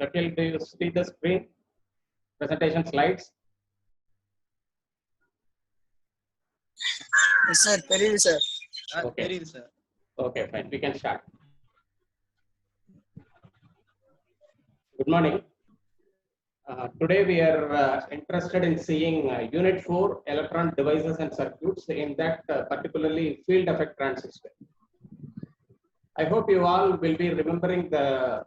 Shakil, do you see the screen? Presentation slides? Yes, sir. Very sir. Okay. Very sir. Okay, fine. We can start. Good morning. Today we are interested in seeing Unit 4 electronic devices and circuits, in that particularly field effect transistor. I hope you all will be remembering the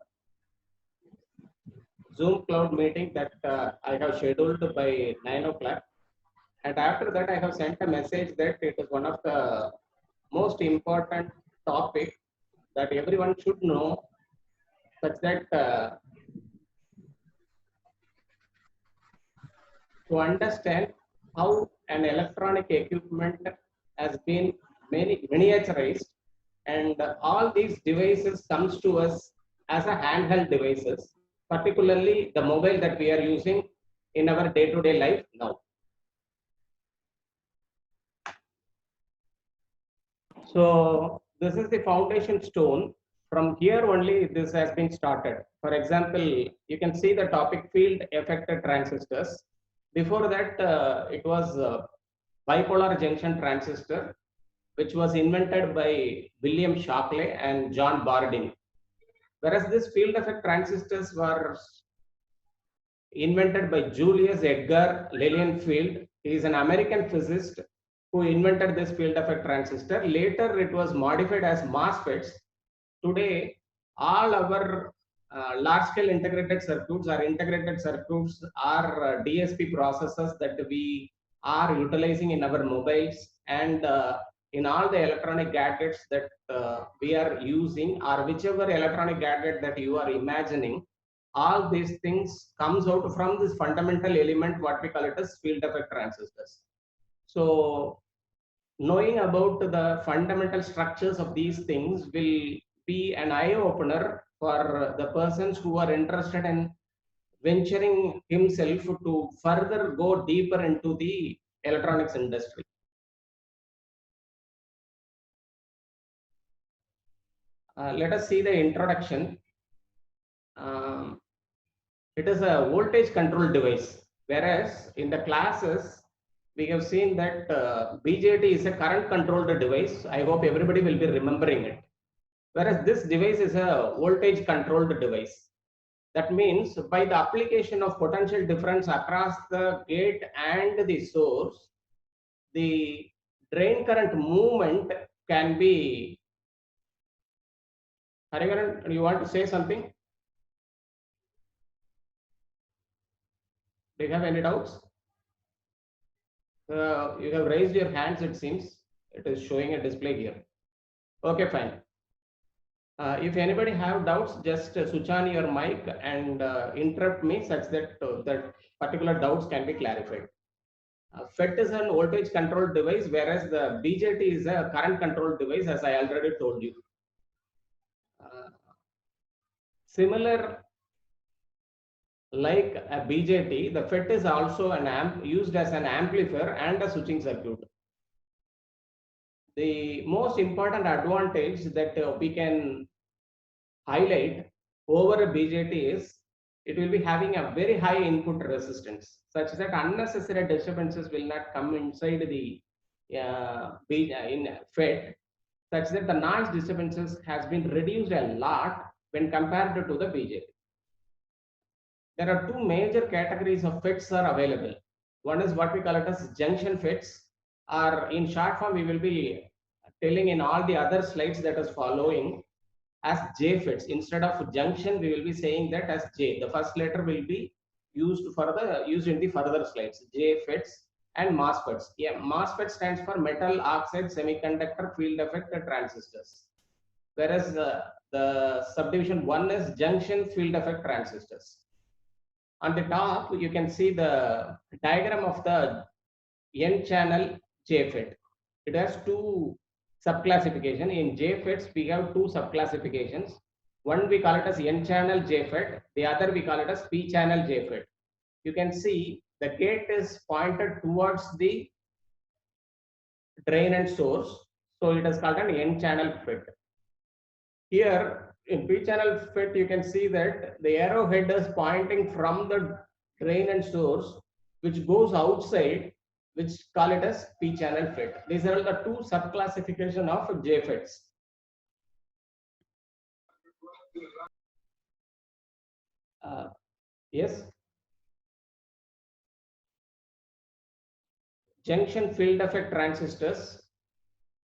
Zoom cloud meeting that I have scheduled by 9 o'clock. And after that, I have sent a message that it is one of the most important topic that everyone should know, such that to understand how an electronic equipment has been miniaturized, and all these devices comes to us as a handheld devices, particularly the mobile that we are using in our day-to-day life now. So this is the foundation stone. From here only this has been started. For example, you can see the topic field affected transistors. Before that, it was bipolar junction transistor, which was invented by William Shockley and John Bardeen. Whereas this field effect transistors were invented by Julius Edgar Lilienfeld. He is an American physicist who invented this field effect transistor. Later, it was modified as MOSFETs. Today, all our large-scale integrated circuits or integrated circuits are DSP processors that we are utilizing in our mobiles and in all the electronic gadgets that we are using, or whichever electronic gadget that you are imagining. All these things comes out from this fundamental element, what we call it as field effect transistors. So knowing about the fundamental structures of these things will be an eye opener for the persons who are interested in venturing himself to further go deeper into the electronics industry. Let us see the introduction. It is a voltage control device, whereas in the classes we have seen that BJT is a current controlled device. I hope everybody will be remembering it. Whereas this device is a voltage controlled device. That means by the application of potential difference across the gate and the source, the drain current movement can be. Harivaran, you want to say something? Do you have any doubts? You have raised your hands, it seems. It is showing a display here. Okay, fine. If anybody have doubts, just switch on your mic and interrupt me such that that particular doubts can be clarified. FET is an voltage controlled device, whereas the BJT is a current controlled device, as I already told you. Similar, like a BJT, the FET is also an used as an amplifier and a switching circuit. The most important advantage that we can highlight over a BJT is it will be having a very high input resistance, such that unnecessary disturbances will not come inside the in FET, such that the noise disturbances has been reduced a lot when compared to the BJT. There are two major categories of FETs are available. One is what we call it as junction FETs, or in short form we will be telling in all the other slides that is following as JFETs. Instead of junction, we will be saying that as J. The first letter will be used in the further slides. JFETs and MOSFETs. Yeah, MOSFET stands for metal oxide semiconductor field effect transistors. Whereas the subdivision 1 is junction field effect transistors. On the top, you can see the diagram of the N-channel JFET. It has two subclassification. In JFETs, we have two subclassifications. One we call it as N-channel JFET, the other we call it as P-channel JFET. You can see the gate is pointed towards the drain and source, so it is called an N-channel FET. Here, in P-channel FIT, you can see that the arrowhead is pointing from the drain and source, which goes outside, which call it as P-channel FIT. These are the two sub-classification of JFITs. Yes. Junction field effect transistors.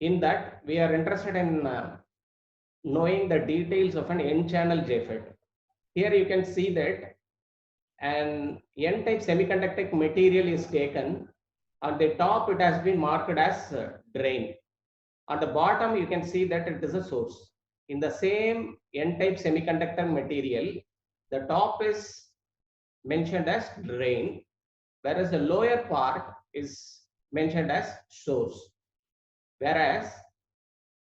In that, we are interested in knowing the details of an N-channel JFET. Here you can see that an N-type semiconductor material is taken. On the top, it has been marked as drain. On the bottom, you can see that it is a source. In the same N-type semiconductor material, the top is mentioned as drain, whereas the lower part is mentioned as source. Whereas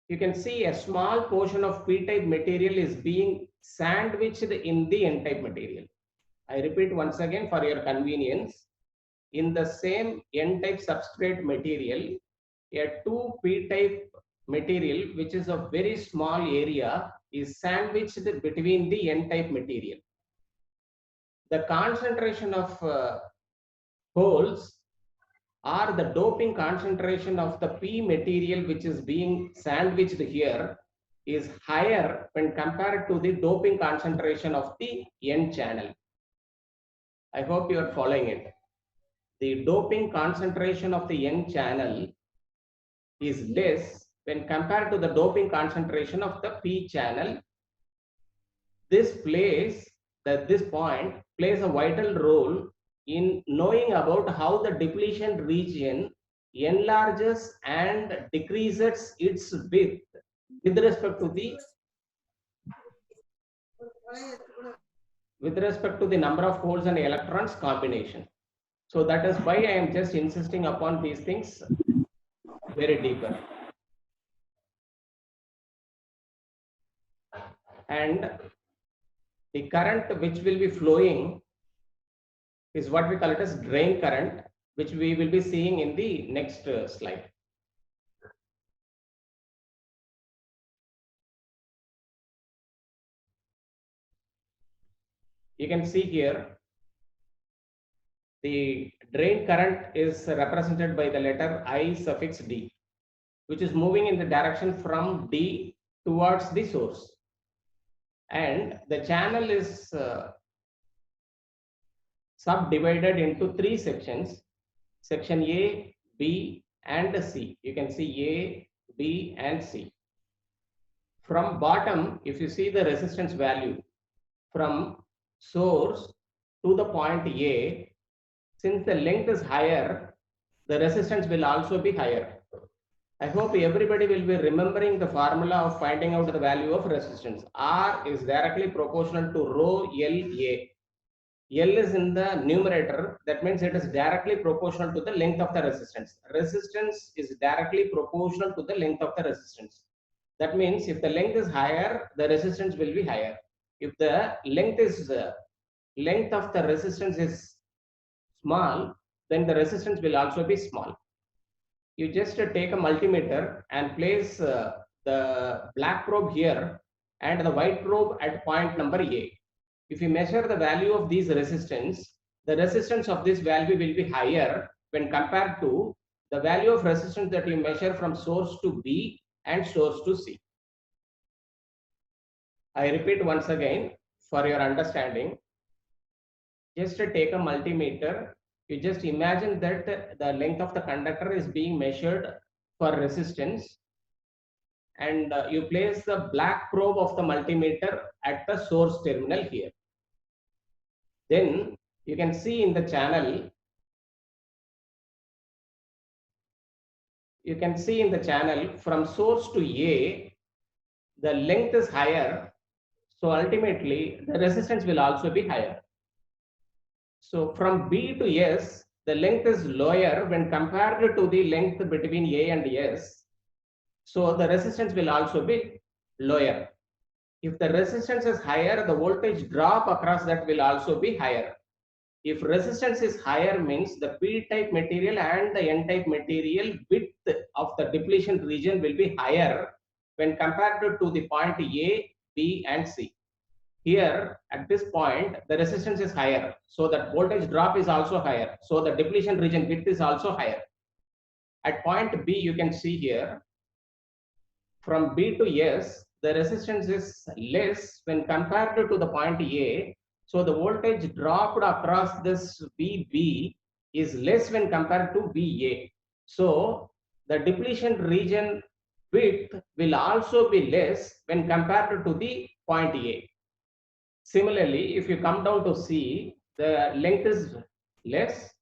you can see a small portion of P-type material is being sandwiched in the N-type material. I repeat once again for your convenience. In the same N-type substrate material, a 2 P-type material, which is a very small area, is sandwiched between the N-type material. The concentration of holes or the doping concentration of the P material which is being sandwiched here is higher when compared to the doping concentration of the N channel. I hope you are following it. The doping concentration of the N channel is less when compared to the doping concentration of the P channel. This point plays a vital role in knowing about how the depletion region enlarges and decreases its width with respect to the number of holes and electrons combination. So that is why I am just insisting upon these things very deeper. And the current which will be flowing is what we call it as drain current, which we will be seeing in the next slide. You can see here the drain current is represented by the letter I suffix D, which is moving in the direction from D towards the source. And the channel is subdivided into 3 sections, section A, B, and C. You can see A, B, and C. From bottom, if you see the resistance value from source to the point A, since the length is higher, the resistance will also be higher. I hope everybody will be remembering the formula of finding out the value of resistance. R is directly proportional to rho LA. L is in the numerator, that means it is directly proportional to the length of the resistance. Resistance is directly proportional to the length of the resistance. That means if the length is higher, the resistance will be higher. If the length of the resistance is small, then the resistance will also be small. You just take a multimeter and place the black probe here and the white probe at point number A. If you measure the value of these resistance, the resistance of this value will be higher when compared to the value of resistance that you measure from source to B and source to C. I repeat once again for your understanding. Just take a multimeter. You just imagine that the length of the conductor is being measured for resistance, and you place the black probe of the multimeter at the source terminal here. Then you can see in the channel, from source to A, the length is higher. So ultimately, the resistance will also be higher. So from B to S, the length is lower when compared to the length between A and S. So the resistance will also be lower. If the resistance is higher, the voltage drop across that will also be higher. If resistance is higher, means the P-type material and the N-type material width of the depletion region will be higher when compared to the point A B, and C. Here, at this point, the resistance is higher. So that voltage drop is also higher. So the depletion region width is also higher. At point B, you can see here, from B to S, the resistance is less when compared to the point A. So the voltage dropped across this VB is less when compared to VA. So the depletion region width will also be less when compared to the point A. Similarly, if you come down to C, the length is less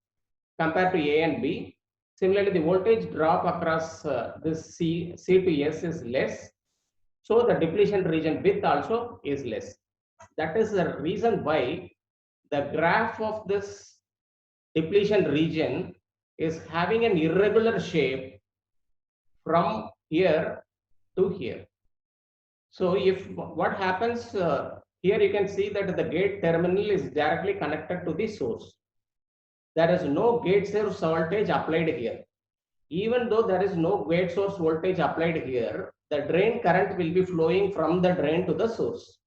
compared to A and B. Similarly, the voltage drop across this C to S is less. So the depletion region width also is less. That is the reason why the graph of this depletion region is having an irregular shape from here to here. So if what happens here, you can see that the gate terminal is directly connected to the source. There is no gate source voltage applied here. Even though there is no gate source voltage applied here, the drain current will be flowing from the drain to the source.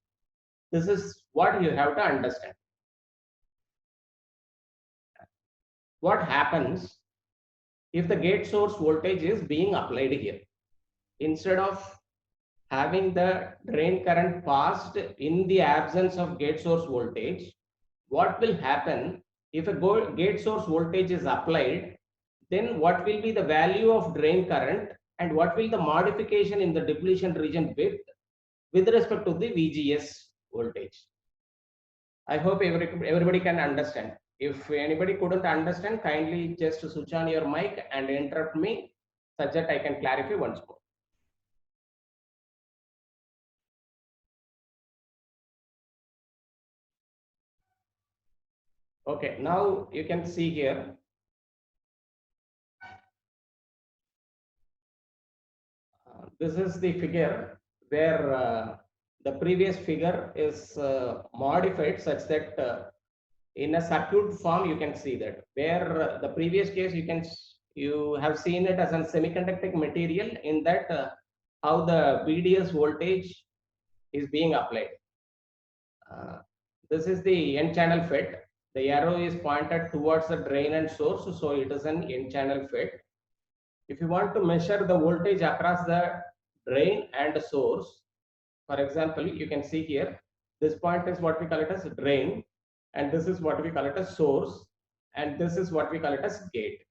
This is what you have to understand. What happens if the gate source voltage is being applied here? Instead of having the drain current passed in the absence of gate source voltage, what will happen if a gate source voltage is applied? Then what will be the value of drain current and what will the modification in the depletion region width with respect to the VGS voltage? I hope everybody can understand. If anybody couldn't understand, kindly just switch on your mic and interrupt me such that I can clarify once more. Okay, now you can see here. This is the figure where the previous figure is modified such that in a circuit form you can see that, where the previous case you have seen it as a semiconducting material, in that how the VDS voltage is being applied. This is the N channel FET. The arrow is pointed towards the drain and source, so it is an N channel FET. If you want to measure the voltage across the drain and source, for example, you can see here, this point is what we call it as drain, and this is what we call it as source, and this is what we call it as gate.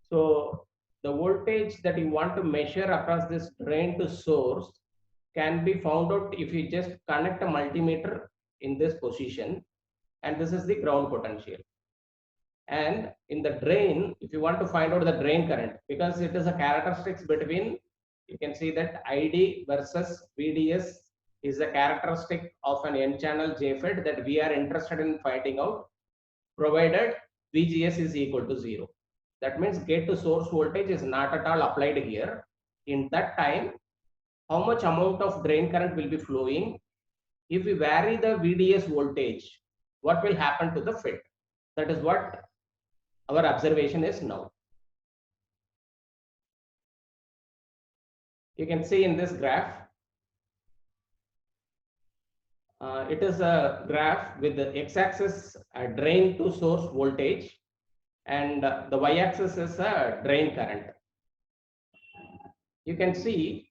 So the voltage that you want to measure across this drain to source can be found out if you just connect a multimeter in this position, and this is the ground potential. And in the drain, if you want to find out the drain current, because it is a characteristics between, you can see that ID versus VDS is a characteristic of an N channel JFET that we are interested in finding out, provided VGS is equal to 0. That means gate to source voltage is not at all applied here. In that time, how much amount of drain current will be flowing? If we vary the VDS voltage, what will happen to the FET? That is what our observation is now. You can see in this graph, it is a graph with the x-axis drain to source voltage, and the y-axis is a drain current. You can see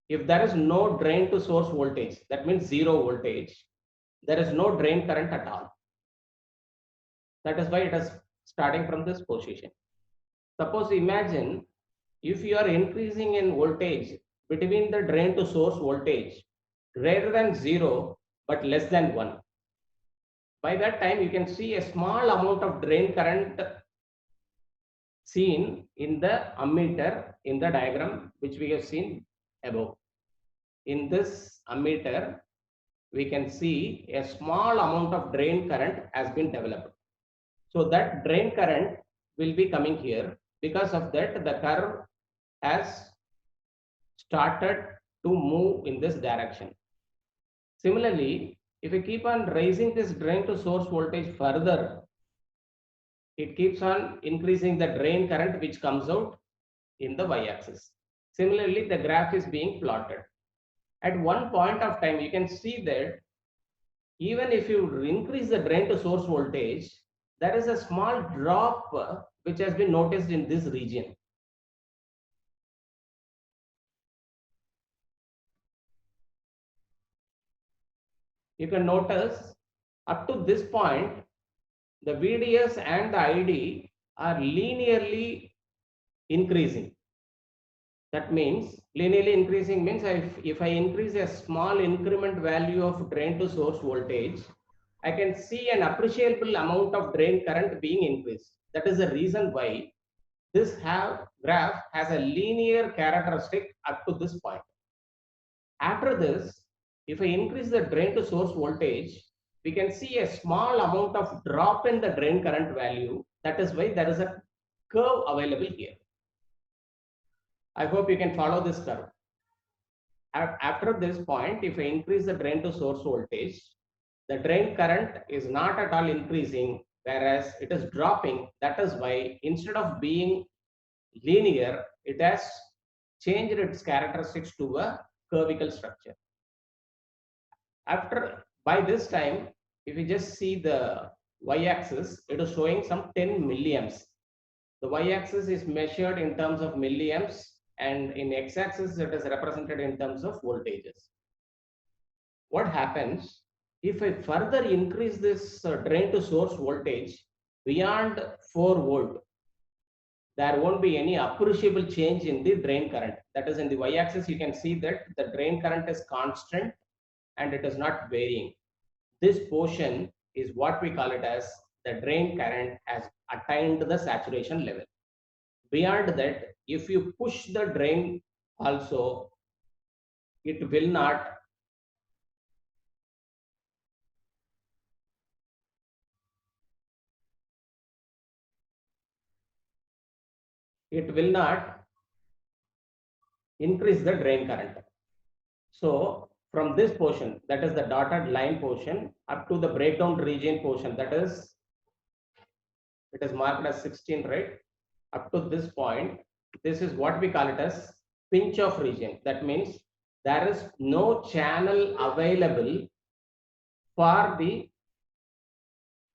if there is no drain to source voltage, that means 0 voltage, there is no drain current at all. That is why it is starting from this position. Suppose imagine if you are increasing in voltage between the drain to source voltage greater than 0 but less than 1. By that time, you can see a small amount of drain current seen in the ammeter in the diagram which we have seen above. In this ammeter, we can see a small amount of drain current has been developed. So that drain current will be coming here. Because of that, the curve has started to move in this direction. Similarly, if we keep on raising this drain to source voltage further, it keeps on increasing the drain current which comes out in the y-axis. Similarly, the graph is being plotted. At one point of time, you can see that even if you increase the drain to source voltage, there is a small drop which has been noticed in this region. You can notice up to this point, the VDS and the ID are linearly increasing. That means linearly increasing means if I increase a small increment value of drain to source voltage, I can see an appreciable amount of drain current being increased. That is the reason why this graph has a linear characteristic up to this point. After this, if I increase the drain to source voltage, we can see a small amount of drop in the drain current value. That is why there is a curve available here. I hope you can follow this curve. After this point, if I increase the drain to source voltage, the drain current is not at all increasing, whereas it is dropping. That is why instead of being linear, it has changed its characteristics to a curvical structure. By this time, if you just see the y-axis, it is showing some 10 milliamps. The y-axis is measured in terms of milliamps, and in x-axis it is represented in terms of voltages. What happens if I further increase this drain to source voltage beyond 4 volt? There won't be any appreciable change in the drain current. That is, in the y-axis, you can see that the drain current is constant and it is not varying. This portion is what we call it as the drain current has attained the saturation level. Beyond that, if you push the drain also, it will not increase the drain current. So from this portion, that is the dotted line portion, up to the breakdown region portion, that is, it is marked as 16, right? Up to this point, this is what we call it as pinch off region. That means there is no channel available for the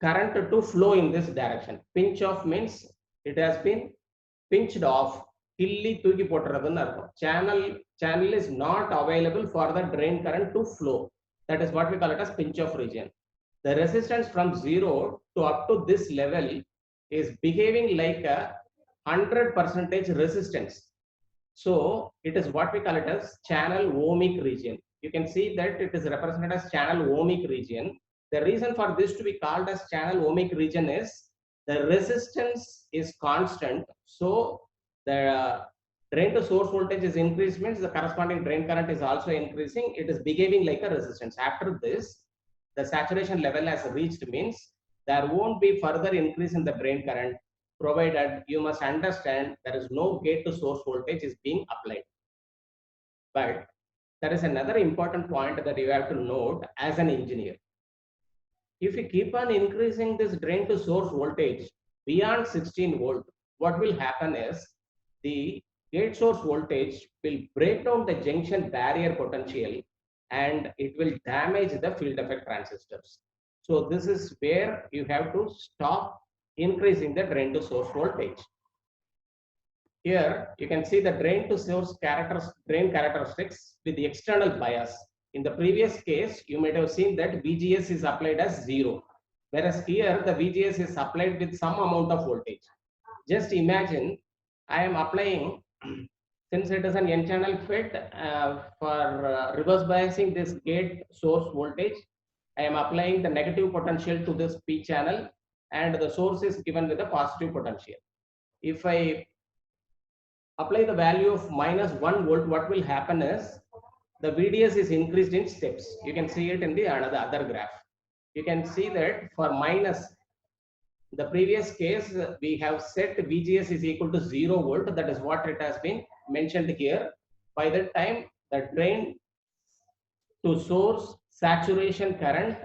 current to flow in this direction. Pinch off means it has been pinched off. Channel is not available for the drain current to flow. That is what we call it as pinch off region. The resistance from 0 to up to this level is behaving like a 100% resistance. So it is what we call it as channel ohmic region. You can see that it is represented as channel ohmic region. The reason for this to be called as channel ohmic region is the resistance is constant. So the drain to source voltage is increased means the corresponding drain current is also increasing. It is behaving like a resistance. After this, the saturation level has reached means there won't be further increase in the drain current, provided you must understand there is no gate to source voltage is being applied. But there is another important point that you have to note as an engineer. If you keep on increasing this drain to source voltage beyond 16 volt, what will happen is the gate source voltage will break down the junction barrier potential and it will damage the field effect transistors. So this is where you have to stop increasing the drain to source voltage. Here you can see the drain to source drain characteristics with the external bias. In the previous case, you might have seen that VGS is applied as 0, whereas here the VGS is applied with some amount of voltage. Just imagine I am applying, since it is an N-channel FET, for reverse biasing this gate source voltage, I am applying the negative potential to this P channel and the source is given with a positive potential. If I apply the value of -1 volt, what will happen is the VDS is increased in steps. You can see it in the other graph. You can see that for the previous case, we have set VGS is equal to 0 volt. That is what it has been mentioned here. By that time, the drain to source saturation current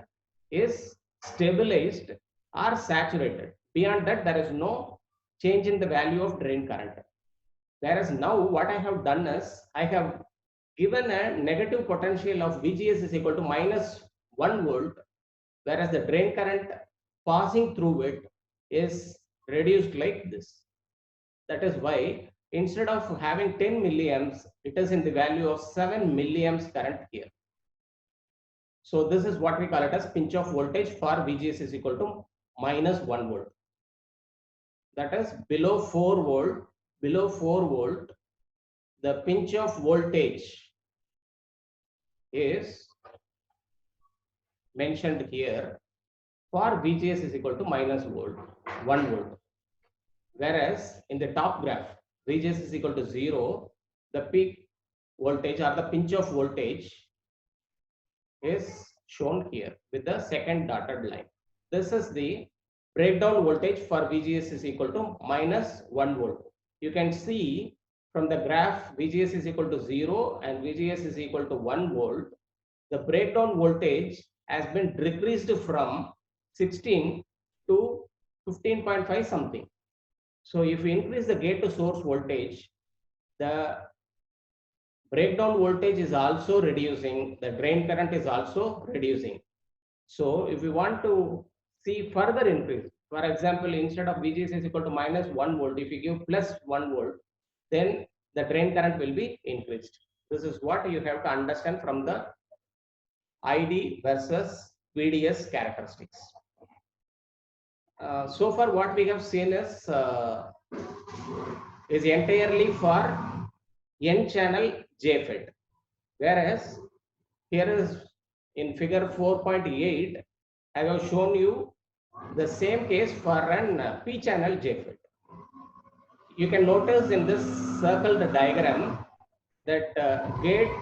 is stabilized or saturated. Beyond that, there is no change in the value of drain current. Whereas now what I have done is I have given a negative potential of VGS is equal to -1 volt, whereas the drain current passing through it is reduced like this. That is why instead of having 10 milliamps, it is in the value of 7 milliamps current here. So this is what we call it as pinch off voltage for VGS is equal to -1 volt. That is below 4 volt, the pinch off voltage is mentioned here for VGS is equal to -1 volt. Whereas in the top graph, VGS is equal to 0, the peak voltage or the pinch off voltage is shown here with the second dotted line. This is the breakdown voltage for VGS is equal to -1 volt. You can see from the graph VGS is equal to 0 and VGS is equal to 1 volt. The breakdown voltage has been decreased from 16 to 15.5 something. So if we increase the gate to source voltage, the breakdown voltage is also reducing, the drain current is also reducing. So if we want to see further increase, for example, instead of VGS is equal to -1 volt, if you give +1 volt, then the drain current will be increased. This is what you have to understand from the ID versus VDS characteristics. So far what we have seen is entirely for N-channel JFET, whereas here is in figure 4.8, I have shown you the same case for an P-channel JFET. You can notice in this circled diagram that gate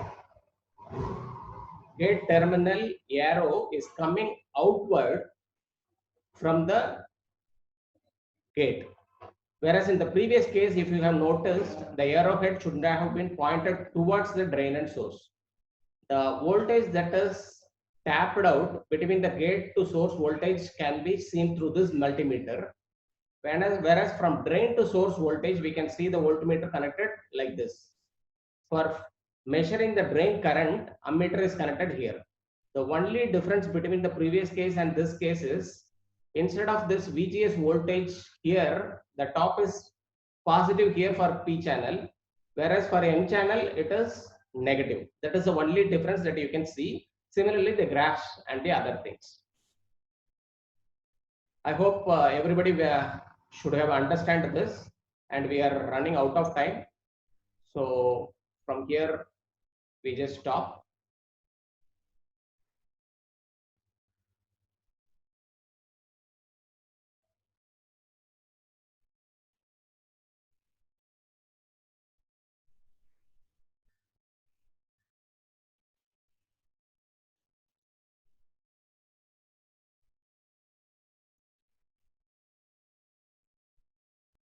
terminal arrow is coming outward from the gate. Whereas in the previous case, if you have noticed, the arrowhead should have been pointed towards the drain and source. The voltage that is tapped out between the gate to source voltage can be seen through this multimeter. Whereas from drain to source voltage, we can see the voltmeter connected like this. For measuring the drain current, ammeter is connected here. The only difference between the previous case and this case is, instead of this VGS voltage here, the top is positive here for P channel, whereas for N channel it is negative. That is the only difference that you can see. Similarly, the graphs and the other things. I hope everybody should have understand this, and we are running out of time. So from here we just stop.